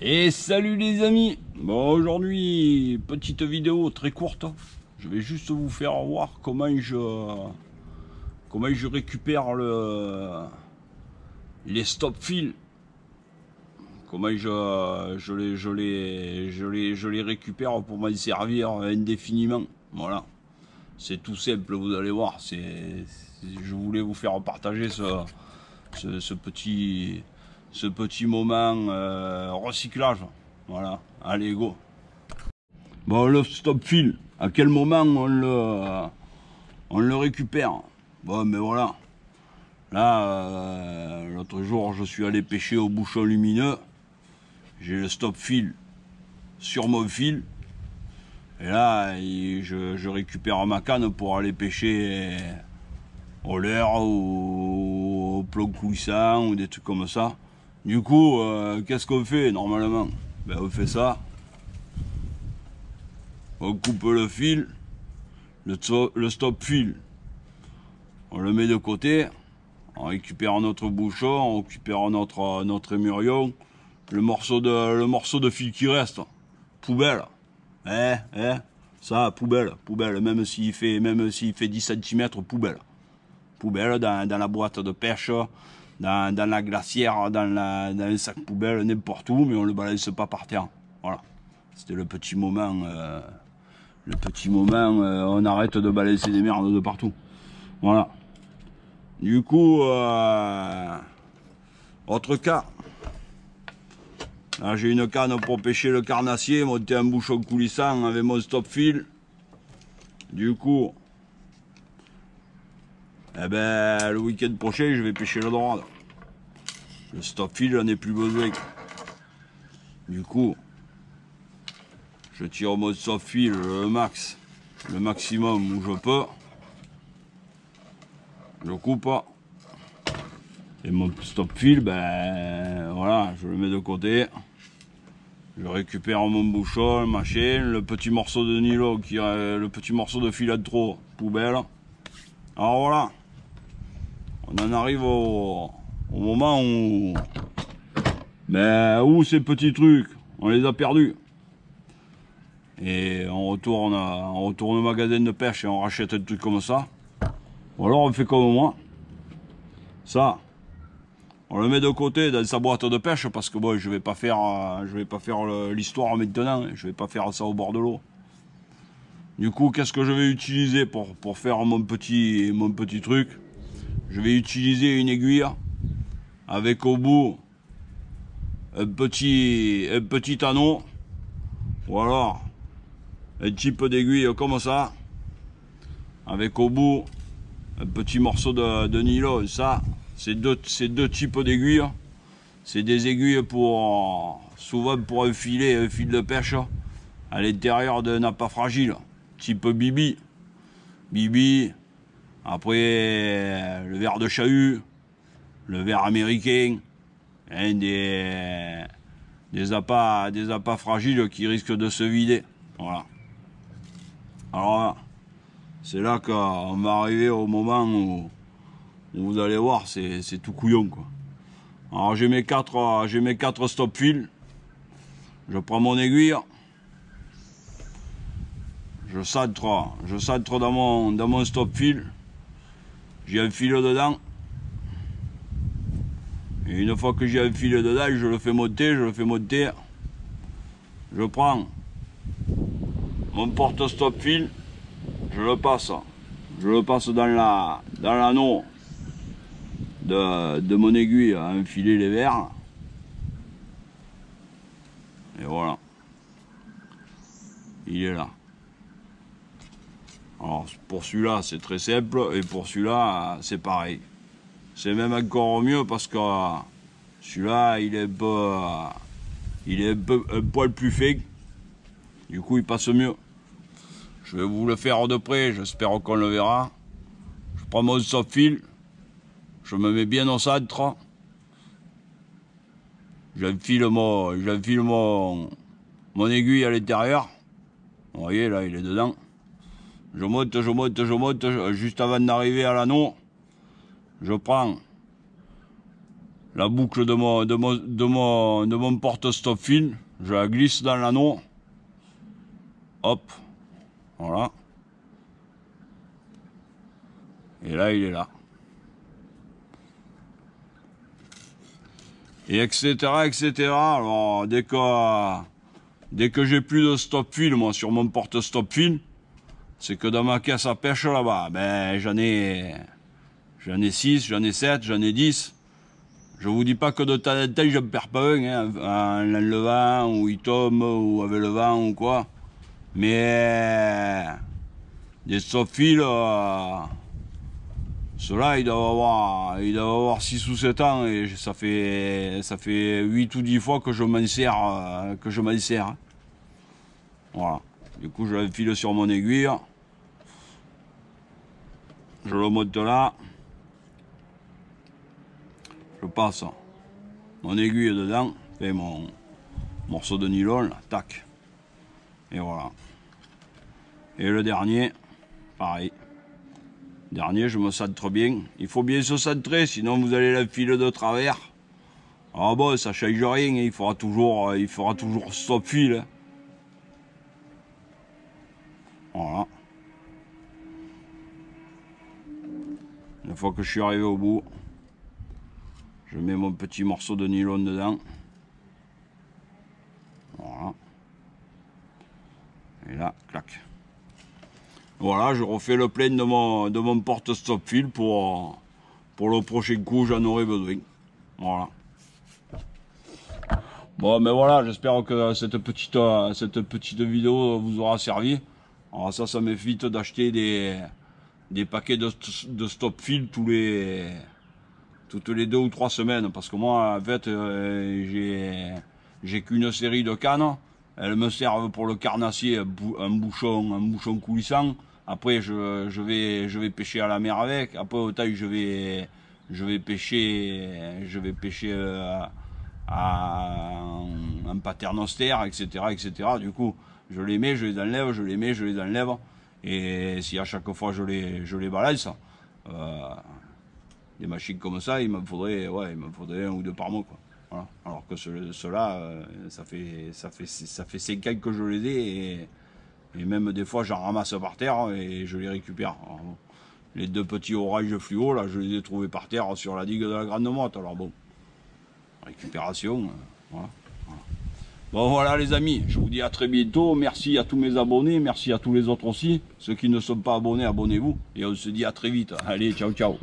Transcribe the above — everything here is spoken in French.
Et salut les amis. Bon, aujourd'hui, petite vidéo très courte. Je vais juste vous faire voir comment je récupère les stop fils. Comment je les récupère pour m'en servir indéfiniment. Voilà. C'est tout simple, vous allez voir. Je voulais vous faire partager ce petit moment recyclage. Voilà, allez go. Bon, le stop fil, à quel moment on le récupère? Bon, mais voilà. Là, l'autre jour, je suis allé pêcher au bouchon lumineux. J'ai le stop fil sur mon fil. Et là, je récupère ma canne pour aller pêcher au leurre ou au plomb coulissant ou des trucs comme ça. Du coup, qu'est-ce qu'on fait normalement? Ben, on fait ça. On coupe le fil, le stop fil. On le met de côté. On récupère notre bouchon, on récupère notre émurion. Le morceau de fil qui reste, poubelle. Ça, poubelle. Même s'il fait 10 cm, poubelle. Poubelle dans la boîte de pêche, dans la glacière, dans le sac poubelle, n'importe où, mais on le balance pas par terre. Voilà. C'était le petit moment. On arrête de balancer des merdes de partout. Voilà. Du coup, autre cas. Là, j'ai une canne pour pêcher le carnassier, monter un bouchon coulissant avec mon stop fil. Du coup, eh ben, le week-end prochain, je vais pêcher le dorade. Le stop fil, j'en ai plus besoin. Du coup, je tire mon stop fil le maximum où je peux. Je coupe. Et mon stop fil, ben voilà, je le mets de côté. Je récupère mon bouchon, machin, le petit morceau de nylon, le petit morceau de filet de trop, poubelle. Alors voilà, on en arrive au moment où ces petits trucs, on les a perdus. Et on retourne au magasin de pêche et on rachète un truc comme ça. Ou alors on fait comme moi. Ça, on le met de côté dans sa boîte de pêche parce que bon, je vais pas faire l'histoire maintenant. Je vais pas faire ça au bord de l'eau. Du coup, qu'est-ce que je vais utiliser pour faire mon petit truc? Je vais utiliser une aiguille avec au bout un petit anneau. Ou alors un type d'aiguille comme ça, avec au bout un petit morceau de nylon. Ça, c'est deux types d'aiguilles. C'est des aiguilles souvent pour un fil de pêche à l'intérieur d'un appât fragile, type Bibi. Après le ver de chahut, le ver américain, hein, des appâts fragiles qui risquent de se vider. Voilà. Alors c'est là qu'on va arriver au moment où vous allez voir, c'est tout couillon quoi. Alors j'ai mes quatre stop fils. Je prends mon aiguille. Je centre dans mon stop fil. J'ai un fil dedans. Et une fois que j'ai un fil dedans, je le fais monter. Je prends mon porte-stop fil. Je le passe dans l'anneau de mon aiguille à enfiler les vers. Et voilà. Il est là. Alors pour celui-là c'est très simple et pour celui-là c'est pareil. C'est même encore mieux parce que celui-là il est un poil plus fin. Du coup il passe mieux. Je vais vous le faire de près, j'espère qu'on le verra. Je prends mon stop fil, je me mets bien au centre. J'enfile mon aiguille à l'intérieur. Vous voyez là il est dedans. Je monte, juste avant d'arriver à l'anneau. Je prends la boucle de mon porte-stop fil, je la glisse dans l'anneau. Hop, voilà. Et là, il est là. Et etc, etc. Alors, dès que j'ai plus de stop fil, moi, sur mon porte-stop fil, c'est que dans ma caisse à pêche, là-bas, ben, j'en ai 6, j'en ai 7, j'en ai 10. Je vous dis pas que de temps en temps, je ne perds pas un, hein, en l'enlevant, ou il tombe, ou avec le vent, ou quoi. Mais, des stop fil, ceux-là, ils doivent avoir 6 ou 7 ans, et ça fait 8 ou 10 fois que je m'en sers, Voilà. Du coup, je l'enfile sur mon aiguille. Je le monte là. Je passe mon aiguille dedans. Et mon morceau de nylon, là. Tac. Et voilà. Et le dernier, pareil. Dernier, je me centre bien. Il faut bien se centrer, sinon vous allez l'enfiler de travers. Ah bon, ça change rien, il fera toujours stop fil. Voilà. Une fois que je suis arrivé au bout, je mets mon petit morceau de nylon dedans. Voilà. Et là, clac. Voilà, je refais le plein de mon porte-stop fil pour le prochain coup, j'en aurai besoin. Voilà. Bon, mais voilà, j'espère que cette petite vidéo vous aura servi. Alors ça m'évite d'acheter des paquets de stop fil toutes les 2 ou 3 semaines. Parce que moi, en fait, j'ai qu'une série de cannes. Elles me servent pour le carnassier, un bouchon coulissant. Après, je vais pêcher à la mer avec. Après, au taille, je vais pêcher un paternostère, etc., etc. Du coup, je les mets, je les enlève, je les mets, je les enlève. Et si à chaque fois je les balance, des machines comme ça, il me faudrait 1 ou 2 par mois, quoi. Voilà. Alors que ceux-là, ça fait 5 ans que je les ai et même des fois j'en ramasse par terre et je les récupère. Alors, bon, les 2 petits oranges fluo, là, je les ai trouvés par terre sur la digue de la Grande Motte. Alors bon, récupération, voilà. Bon voilà les amis, je vous dis à très bientôt. Merci à tous mes abonnés, merci à tous les autres aussi. Ceux qui ne sont pas abonnés, abonnez-vous. Et on se dit à très vite. Allez, ciao ciao.